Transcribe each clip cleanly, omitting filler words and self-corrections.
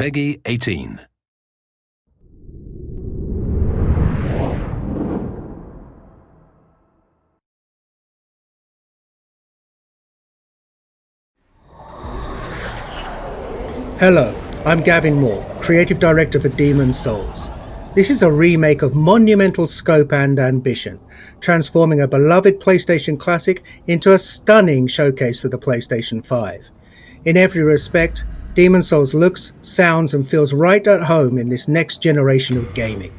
Peggy 18. Hello, I'm Gavin Moore, Creative Director for Demon's Souls. This is a remake of monumental scope and ambition, transforming a beloved PlayStation classic into a stunning showcase for the PlayStation 5. In every respect, Demon's Souls looks, sounds and feels right at home in this next generation of gaming.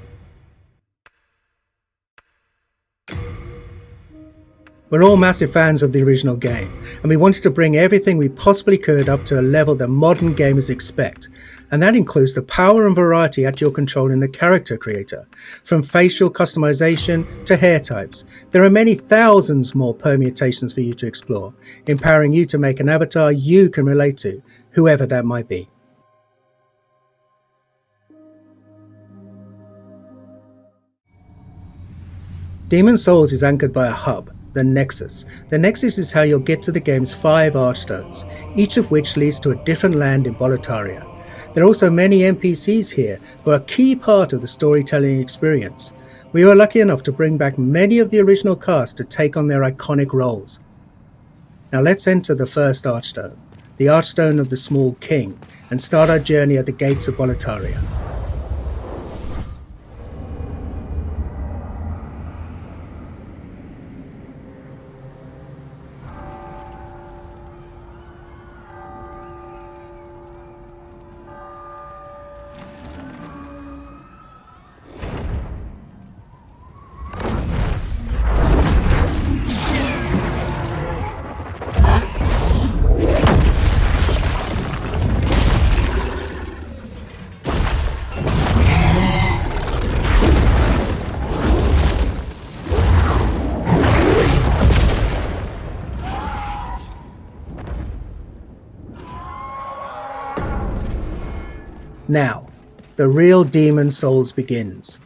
We're all massive fans of the original game, and we wanted to bring everything we possibly could up to a level that modern gamers expect, and that includes the power and variety at your control in the character creator. From facial customization to hair types, there are many thousands more permutations for you to explore, empowering you to make an avatar you can relate to, whoever that might be. Demon's Souls is anchored by a hub, the Nexus. The Nexus is how you'll get to the game's 5 Archstones, each of which leads to a different land in Boletaria. There are also many NPCs here who are a key part of the storytelling experience. We were lucky enough to bring back many of the original cast to take on their iconic roles. Now let's enter the first Archstone, the Archstone of the Small King, and start our journey at the gates of Boletaria. Now, the real Demon's Souls begins.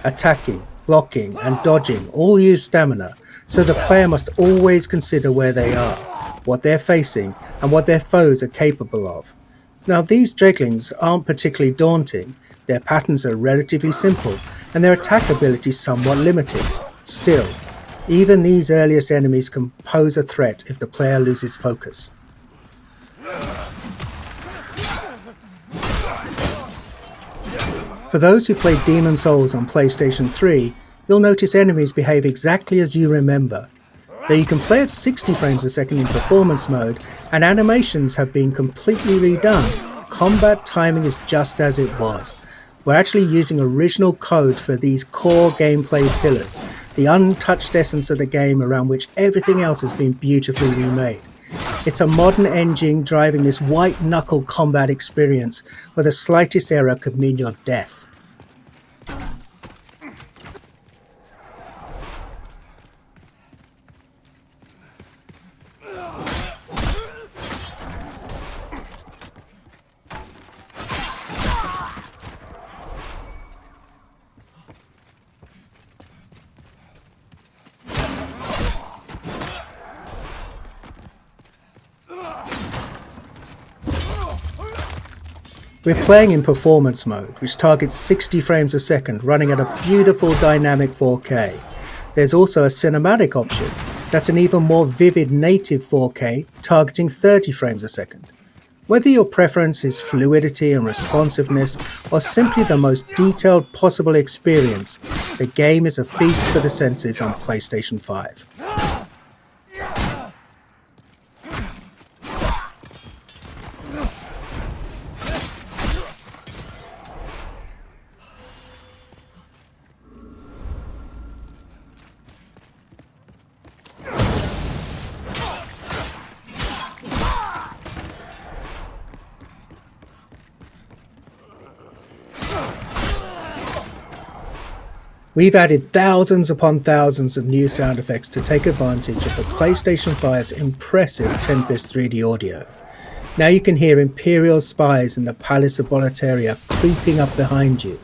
Attacking, blocking and dodging all use stamina, so the player must always consider where they are, what they're facing and what their foes are capable of. Now these Dreglings aren't particularly daunting, their patterns are relatively simple and their attack ability somewhat limited. Still, even these earliest enemies can pose a threat if the player loses focus. For those who played Demon's Souls on PlayStation 3, you'll notice enemies behave exactly as you remember. Though you can play at 60 frames a second in performance mode, and animations have been completely redone, combat timing is just as it was. We're actually using original code for these core gameplay pillars, the untouched essence of the game around which everything else has been beautifully remade. It's a modern engine driving this white-knuckle combat experience where the slightest error could mean your death. We're playing in performance mode, which targets 60 frames a second, running at a beautiful dynamic 4K. There's also a cinematic option that's an even more vivid native 4K, targeting 30 frames a second. Whether your preference is fluidity and responsiveness, or simply the most detailed possible experience, the game is a feast for the senses on PlayStation 5. We've added thousands upon thousands of new sound effects to take advantage of the PlayStation 5's impressive Tempest 3D audio. Now you can hear Imperial spies in the Palace of Boletaria creeping up behind you,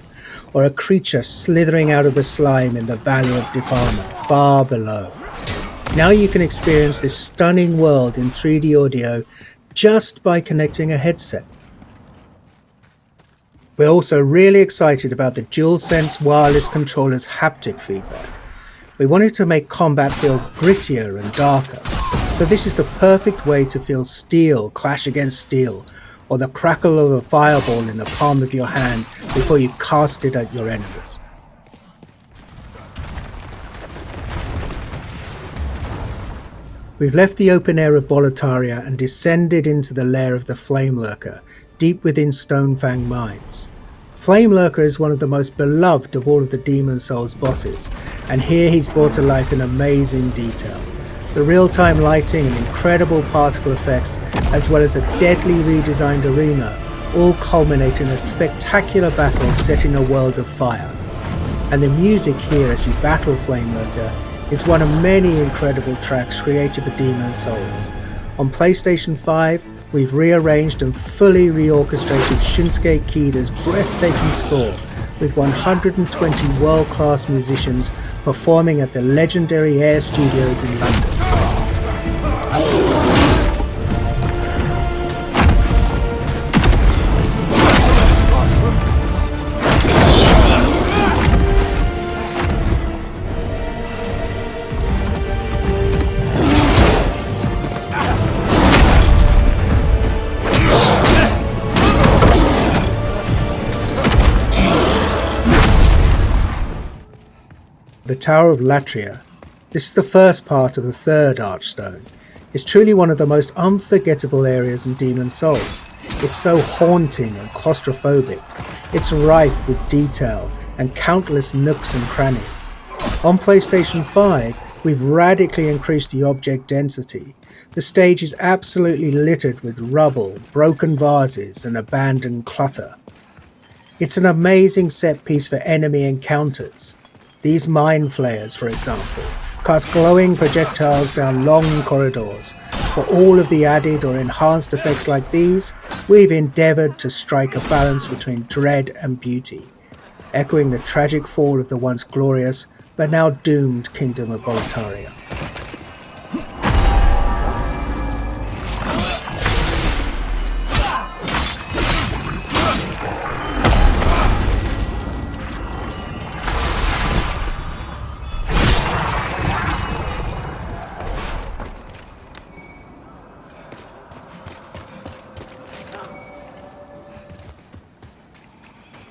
or a creature slithering out of the slime in the Valley of Defilement far below. Now you can experience this stunning world in 3D audio just by connecting a headset. We're also really excited about the DualSense wireless controller's haptic feedback. We wanted to make combat feel grittier and darker, so this is the perfect way to feel steel clash against steel, or the crackle of a fireball in the palm of your hand before you cast it at your enemies. We've left the open air of Boletaria and descended into the lair of the Flame Lurker, deep within Stonefang Mines. Flame Lurker is one of the most beloved of all of the Demon Souls bosses, and here he's brought to life in amazing detail. The real-time lighting and incredible particle effects, as well as a deadly redesigned arena, all culminate in a spectacular battle set in a world of fire. And the music here as you battle Flame Lurker is one of many incredible tracks created for Demon Souls. On PlayStation 5, we've rearranged and fully reorchestrated Shinsuke Kida's breathtaking score with 120 world-class musicians performing at the legendary Air Studios in London. The Tower of Latria. This is the first part of the third Archstone. It's truly one of the most unforgettable areas in Demon Souls. It's so haunting and claustrophobic. It's rife with detail and countless nooks and crannies. On PlayStation 5, we've radically increased the object density. The stage is absolutely littered with rubble, broken vases, and abandoned clutter. It's an amazing set piece for enemy encounters. These mind flayers, for example, cast glowing projectiles down long corridors. For all of the added or enhanced effects like these, we've endeavoured to strike a balance between dread and beauty, echoing the tragic fall of the once glorious but now doomed Kingdom of Boletaria.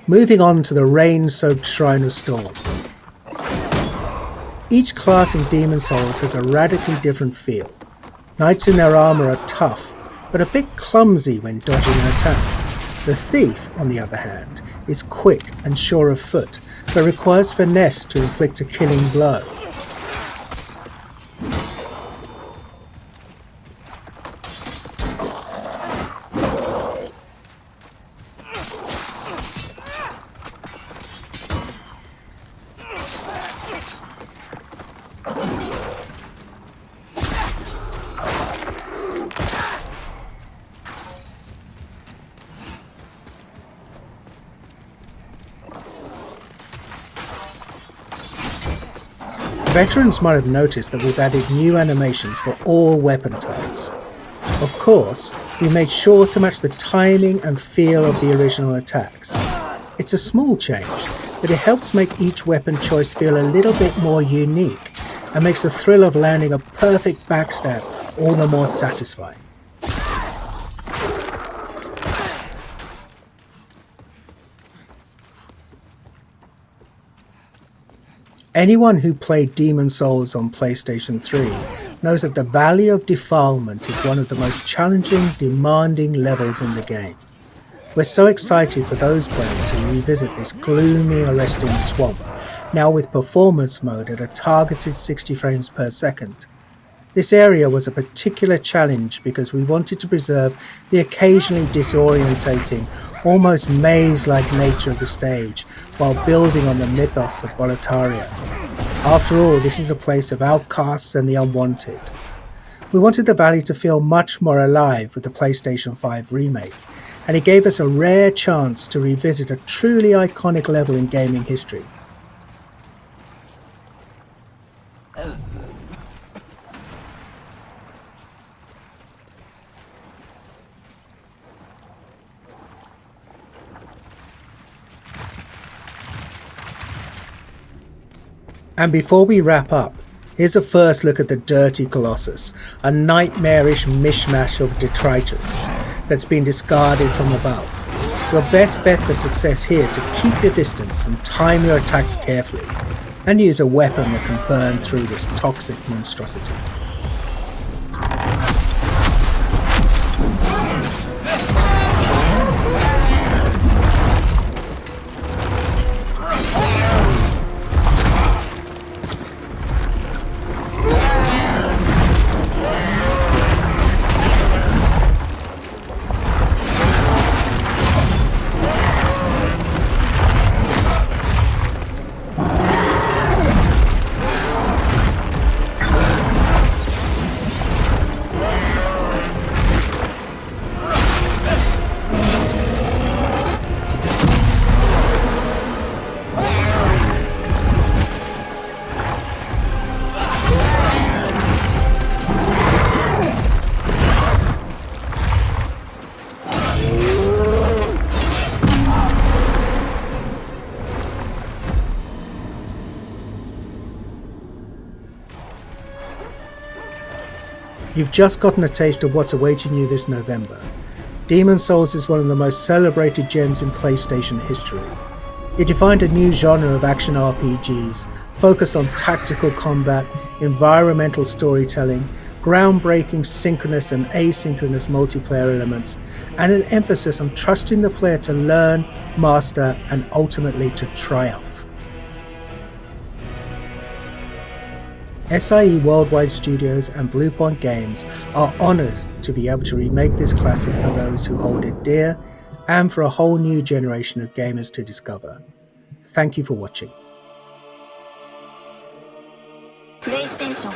Moving on to the rain-soaked Shrine of Storms. Each class in Demon Souls has a radically different feel. Knights in their armour are tough, but a bit clumsy when dodging an attack. The Thief, on the other hand, is quick and sure of foot, but requires finesse to inflict a killing blow. Veterans might have noticed that we've added new animations for all weapon types. Of course, we made sure to match the timing and feel of the original attacks. It's a small change, but it helps make each weapon choice feel a little bit more unique and makes the thrill of landing a perfect backstab all the more satisfying. Anyone who played Demon Souls on PlayStation 3 knows that the Valley of Defilement is one of the most challenging, demanding levels in the game. We're so excited for those players to revisit this gloomy, arresting swamp, now with performance mode at a targeted 60 frames per second. This area was a particular challenge because we wanted to preserve the occasionally disorientating, almost maze-like nature of the stage while building on the mythos of Boletaria. After all, this is a place of outcasts and the unwanted. We wanted the valley to feel much more alive with the PlayStation 5 remake, and it gave us a rare chance to revisit a truly iconic level in gaming history. And before we wrap up, here's a first look at the Dirty Colossus, a nightmarish mishmash of detritus that's been discarded from above. Your best bet for success here is to keep your distance and time your attacks carefully, and use a weapon that can burn through this toxic monstrosity. You've just gotten a taste of what's awaiting you this November. Demon's Souls is one of the most celebrated gems in PlayStation history. It defined a new genre of action RPGs, focused on tactical combat, environmental storytelling, groundbreaking synchronous and asynchronous multiplayer elements, and an emphasis on trusting the player to learn, master, and ultimately to triumph. SIE Worldwide Studios and Bluepoint Games are honoured to be able to remake this classic for those who hold it dear, and for a whole new generation of gamers to discover. Thank you for watching. PlayStation